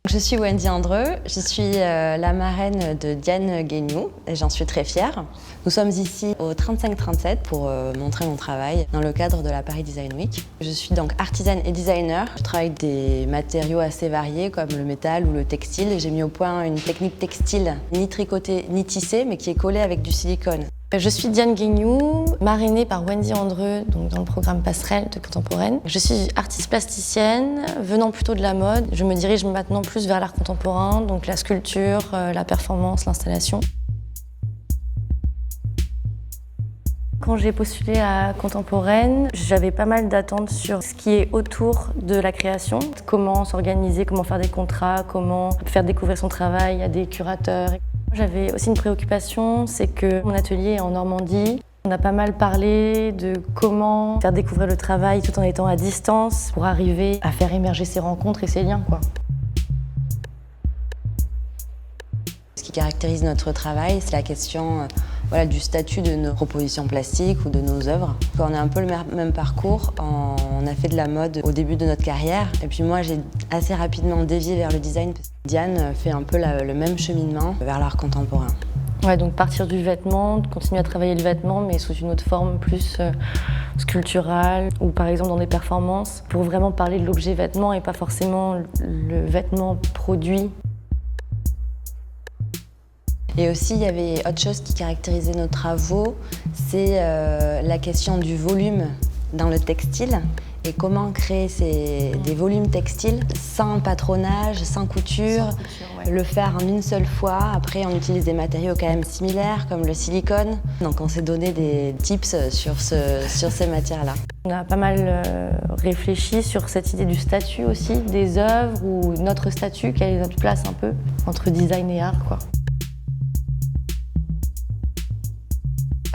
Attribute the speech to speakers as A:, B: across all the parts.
A: Je suis Wendy Andreu, je suis la marraine de Diane Guignou et j'en suis très fière. Nous sommes ici au 3537 pour montrer mon travail dans le cadre de la Paris Design Week. Je suis donc artisane et designer. Je travaille avec des matériaux assez variés comme le métal ou le textile. J'ai mis au point une technique textile ni tricotée ni tissée mais qui est collée avec du silicone.
B: Je suis Diane Guignou, marrainée par Wendy Andreu donc dans le programme Passerelle de Contemporaine. Je suis artiste plasticienne, venant plutôt de la mode. Je me dirige maintenant plus vers l'art contemporain, donc la sculpture, la performance, l'installation. Quand j'ai postulé à Contemporaine, j'avais pas mal d'attentes sur ce qui est autour de la création. Comment s'organiser, comment faire des contrats, comment faire découvrir son travail à des curateurs. J'avais aussi une préoccupation, c'est que mon atelier est en Normandie. On a pas mal parlé de comment faire découvrir le travail tout en étant à distance pour arriver à faire émerger ces rencontres et ces liens, quoi.
A: Ce qui caractérise notre travail, c'est la question du statut de nos propositions plastiques ou de nos œuvres. On a un peu le même parcours. On a fait de la mode au début de notre carrière. Et puis moi, j'ai assez rapidement dévié vers le design. Diane fait un peu le même cheminement vers l'art contemporain.
B: Ouais, donc partir du vêtement, continuer à travailler le vêtement, mais sous une autre forme plus sculpturale, ou par exemple dans des performances, pour vraiment parler de l'objet vêtement et pas forcément le vêtement produit.
A: Et aussi, il y avait autre chose qui caractérisait nos travaux, c'est la question du volume dans le textile et comment créer des volumes textiles sans patronage, sans couture, ouais. Le faire en une seule fois. Après, on utilise des matériaux quand même similaires comme le silicone. Donc on s'est donné des tips sur ces matières-là.
B: On a pas mal réfléchi sur cette idée du statut aussi, des œuvres ou notre statut, quelle est notre place un peu entre design et art, quoi.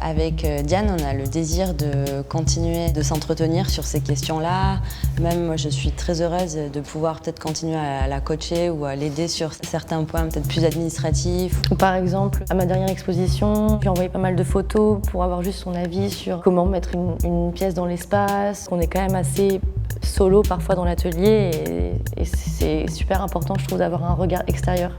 A: Avec Diane, on a le désir de continuer de s'entretenir sur ces questions-là. Même moi, je suis très heureuse de pouvoir peut-être continuer à la coacher ou à l'aider sur certains points peut-être plus administratifs.
B: Par exemple, à ma dernière exposition, j'ai envoyé pas mal de photos pour avoir juste son avis sur comment mettre une pièce dans l'espace. On est quand même assez solo parfois dans l'atelier et c'est super important, je trouve, d'avoir un regard extérieur.